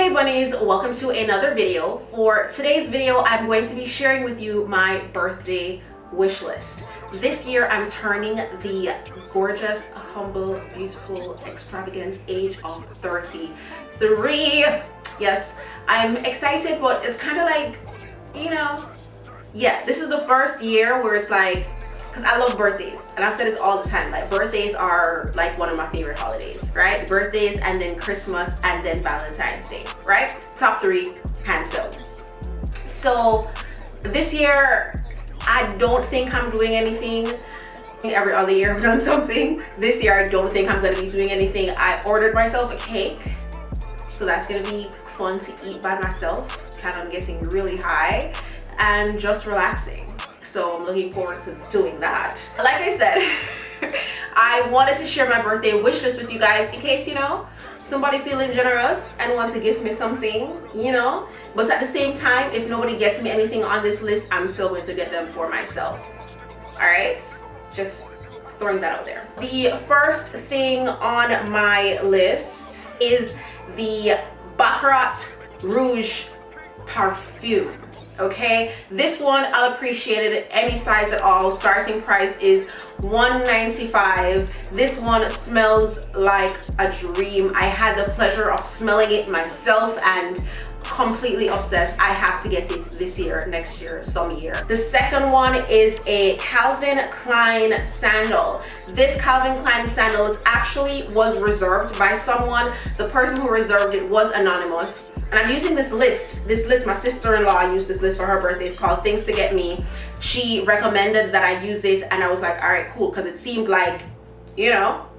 Hey bunnies, welcome to another video. For today's video, I'm going to be sharing with you my birthday wish list. This year, I'm turning the gorgeous, humble, beautiful, extravagant age of 33. Yes, I'm excited, but it's kind of like, yeah, this is the first year where it's like, because I love birthdays, and I've said this all the time, like birthdays are like one of my favorite holidays, right? Birthdays, and then Christmas, and then Valentine's Day, right? Top three, hands down. So this year, I don't think I'm doing anything. Every other year I've done something. This year I don't think I'm going to be doing anything. I ordered myself a cake, so that's going to be fun to eat by myself, kind of getting really high and just relaxing. So I'm looking forward to doing that. Like I said, I wanted to share my birthday wish list with you guys in case, somebody feeling generous and want to give me something, But at the same time, if nobody gets me anything on this list, I'm still going to get them for myself. All right? Just throwing that out there. The first thing on my list is the Baccarat Rouge Perfume. Okay, this one I'll appreciate it at any size at all. Starting price is $195. This one smells like a dream. I had the pleasure of smelling it myself and completely obsessed. I have to get it this year, next year, some year. The second one is a Calvin Klein sandal. This Calvin Klein sandal was reserved by someone. The person who reserved it was anonymous, and I'm using this list. My sister-in-law used this list for her birthday. It's called Things to Get Me. She recommended that I use this, and I was like, all right, cool, because it seemed like,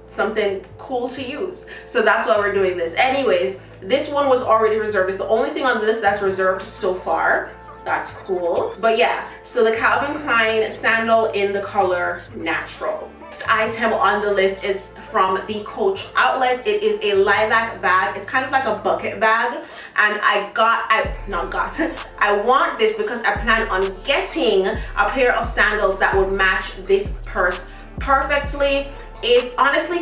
something cool to use. So that's why we're doing this. Anyways, this one was already reserved. It's the only thing on the list that's reserved so far. That's cool. But yeah, so the Calvin Klein sandal in the color natural. Next item on the list is from the Coach outlet. It is a lilac bag. It's kind of like a bucket bag, and I want this because I plan on getting a pair of sandals that would match this purse perfectly. If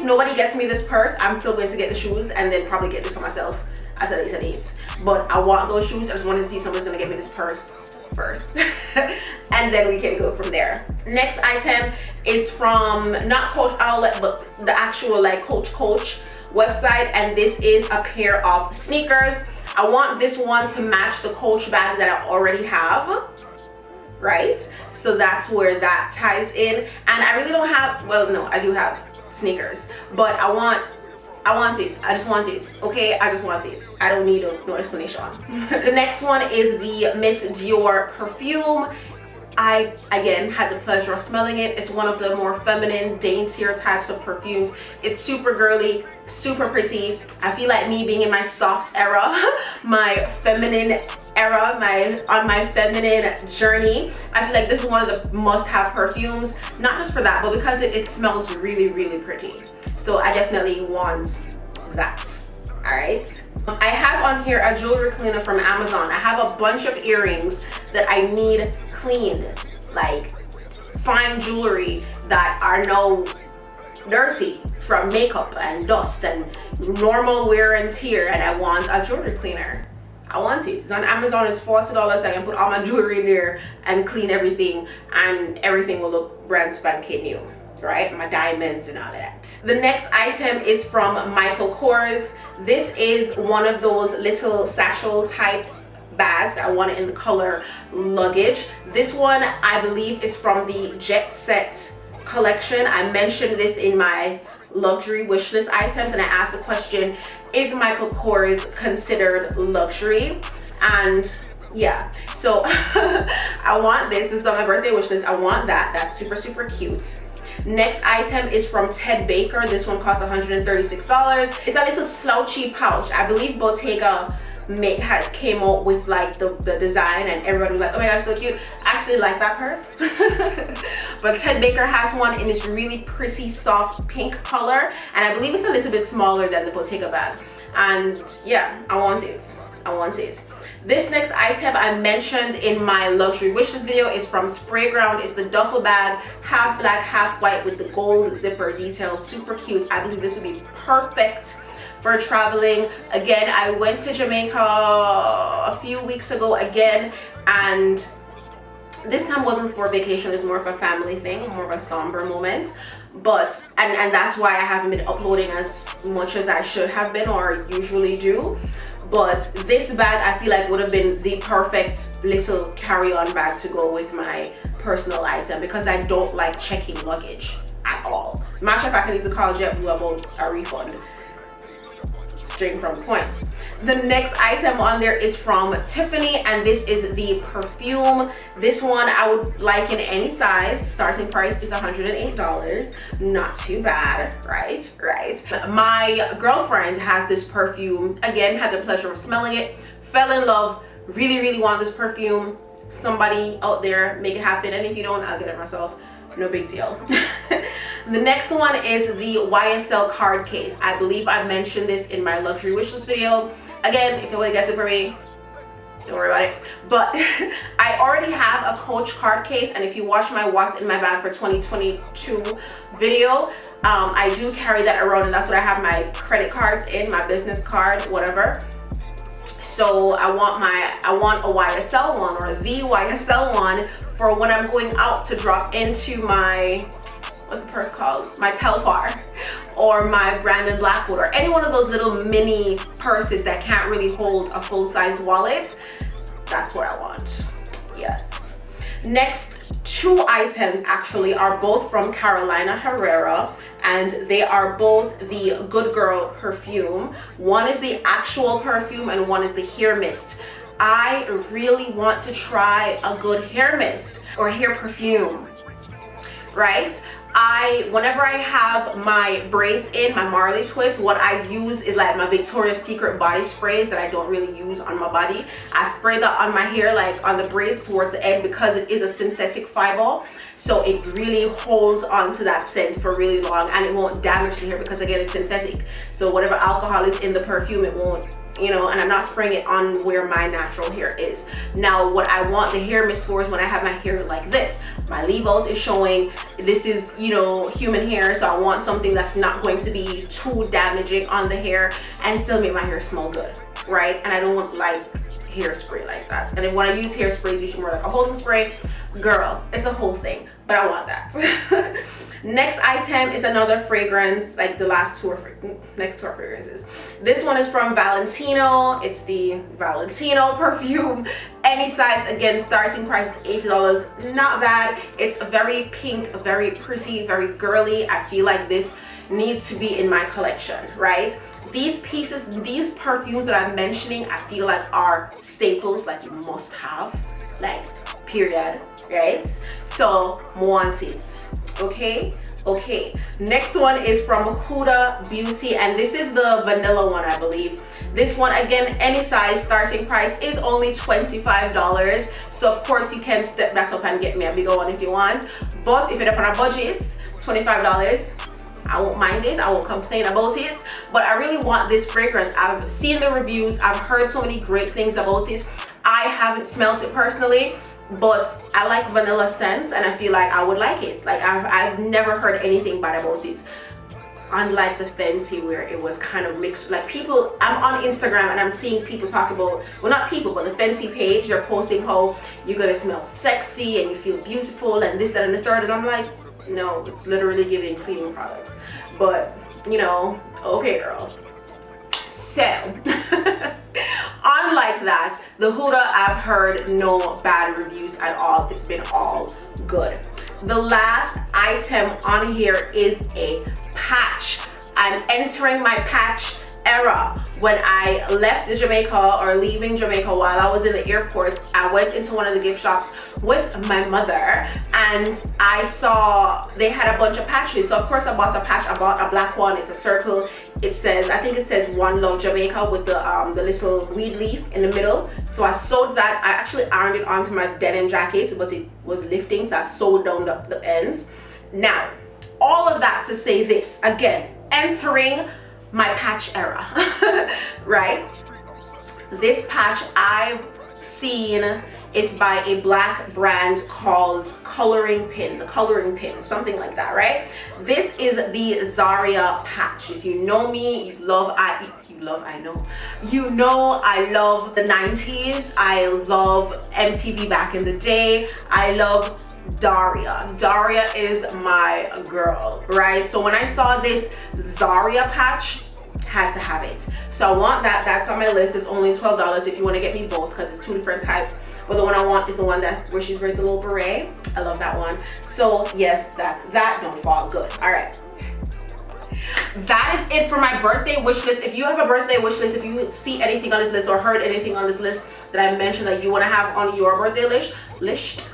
nobody gets me this purse, I'm still going to get the shoes and then probably get this for myself as a later date. But I want those shoes. I just wanted to see if someone's going to get me this purse first. And then we can go from there. Next item is from not Coach outlet, but the actual Coach website. And this is a pair of sneakers. I want this one to match the Coach bag that I already have. Right, so that's where that ties in. And I really don't have, well, no, I do have sneakers, but I want it. I just want it. Okay, I just want it. I don't need no explanation. The next one is the Miss Dior perfume. I again had the pleasure of smelling it. It's one of the more feminine, daintier types of perfumes. It's super girly, super pretty. I feel like me being in my soft era, my feminine era, on my feminine journey. I feel like this is one of the must-have perfumes, not just for that, but because it smells really, really pretty. So I definitely want that. All right. I have on here a jewelry cleaner from Amazon. I have a bunch of earrings that I need cleaned, like fine jewelry that are no dirty from makeup and dust and normal wear and tear, and I want a jewelry cleaner. I want it. It's on Amazon. It's $40. I can put all my jewelry in there and clean everything, and everything will look brand spanking new. Right, my diamonds and all that. The next item is from Michael Kors. This is one of those little satchel type bags. I want it in the color luggage. This one I believe is from the Jet Set collection. I mentioned this in my luxury wish list items, and I asked the question, is Michael Kors considered luxury? And yeah, so I want this. This is on my birthday wish list. I want that. That's super, super cute. Next item is from Ted Baker. This one costs $136. It's a little slouchy pouch. I believe Bottega came out with the design, and everybody was like, oh my gosh, so cute. I actually like that purse. But Ted Baker has one in this really pretty soft pink color, and I believe it's a little bit smaller than the Bottega bag. And yeah, I want it. I want it. This next item I mentioned in my luxury wishlist video is from Sprayground. It's the duffel bag, half black, half white with the gold zipper detail. Super cute. I believe this would be perfect for traveling. Again, I went to Jamaica a few weeks ago again, and this time wasn't for vacation, it's more of a family thing, more of a somber moment. But and that's why I haven't been uploading as much as I should have been or usually do. But this bag I feel like would have been the perfect little carry-on bag to go with my personal item, because I don't like checking luggage at all. Matter of fact, I need to call JetBlue about a refund. Straight from the point. The next item on there is from Tiffany, and this is the perfume. This one I would like in any size. Starting price is $108. Not too bad, right? My girlfriend has this perfume. Again, had the pleasure of smelling it. Fell in love. Really want this perfume. Somebody out there, make it happen. And if you don't, I'll get it myself. No big deal. The next one is the YSL Card Case. I believe I mentioned this in my luxury wishlist video. Again, if nobody gets it for me, don't worry about it. But I already have a Coach card case, and if you watch my What's in My Bag for 2022 video, I do carry that around, and that's what I have my credit cards in, my business card, whatever. So I want a YSL one, or the YSL one, for when I'm going out to drop into my, what's the purse called? My TheFourFiveFour, or my Brandon Blackwood, or any one of those little mini purses that can't really hold a full-size wallet. That's what I want. Yes. Next two items actually are both from Carolina Herrera, and they are both the Good Girl perfume. One is the actual perfume and one is the hair mist. I really want to try a good hair mist or hair perfume, right? Whenever I have my braids in, my Marley twist, what I use is like my Victoria's Secret body sprays that I don't really use on my body. I spray that on my hair, like on the braids towards the end, because it is a synthetic fiber. So it really holds onto that scent for really long, and it won't damage the hair because again, it's synthetic. So whatever alcohol is in the perfume, it won't, you know, and I'm not spraying it on where my natural hair is. Now, what I want the hair mist for is when I have my hair like this. My levels is showing, this is, you know, human hair, so I want something that's not going to be too damaging on the hair and still make my hair smell good, right? And I don't want like hairspray like that. And then when I use hairspray, it's usually more like a holding spray. Girl, it's a whole thing, but I want that. Next item is another fragrance, like the last two are next two are fragrances. This one is from Valentino. It's the Valentino perfume. Any size, again, starting price is $80. Not bad. It's very pink, very pretty, very girly. I feel like this needs to be in my collection, right? These pieces, these perfumes that I'm mentioning, I feel like are staples, like you must have, like period, right? So want it. Okay. Next one is from Huda Beauty, and this is the vanilla one, I believe. This one, again, any size, starting price is only $25. So of course you can step that up and get me a bigger one if you want, but if you're up on a budget, $25. I won't mind it, I won't complain about it, but I really want this fragrance. I've seen the reviews, I've heard so many great things about it. I haven't smelled it personally, but I like vanilla scents and I feel like I would like it. Like I've never heard anything bad about it. Unlike the Fenty, where it was kind of mixed, like people, I'm on Instagram and I'm seeing people talk about, well, not people, but the Fenty page, they're posting how you're gonna smell sexy and you feel beautiful and this and the third, and I'm like, no, it's literally giving cleaning products. But you know, okay girl. So unlike that, the Huda, I've heard no bad reviews at all. It's been all good. The last item on here is a patch. I'm entering my patch era. When I left Jamaica, or leaving Jamaica, while I was in the airport, I went into one of the gift shops with my mother and I saw they had a bunch of patches. So of course I bought a patch. I bought a black one. It's a circle. It says, I think it says One Love Jamaica with the little weed leaf in the middle. So I sewed that. I actually ironed it onto my denim jacket, but it was lifting, so I sewed down the ends. Now, all of that to say this, again, entering my patch era, right? This patch I've seen It's by a black brand called Coloring Pin, something like that, right? This is the Daria Patch. If you know me, I love the 90s. I love MTV back in the day. I love Daria. Daria is my girl, right? So when I saw this Daria Patch, had to have it. So I want that. That's on my list. It's only $12 if you want to get me both, because it's two different types. But the one I want is the one that where she's wearing the little beret. I love that one. So yes, that's that. Don't fall. Good. All right. That is it for my birthday wish list. If you have a birthday wish list, if you see anything on this list or heard anything on this list that I mentioned that you want to have on your birthday list,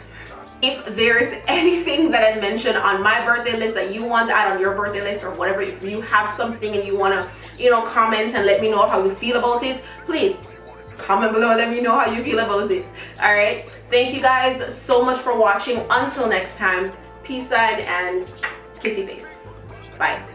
if there's anything that I mentioned on my birthday list that you want to add on your birthday list or whatever, if you have something and you want to, you know, comment and let me know how you feel about it, please comment below, let me know how you feel about it. All right, thank you guys so much for watching. Until next time, peace sign and kissy face. Bye.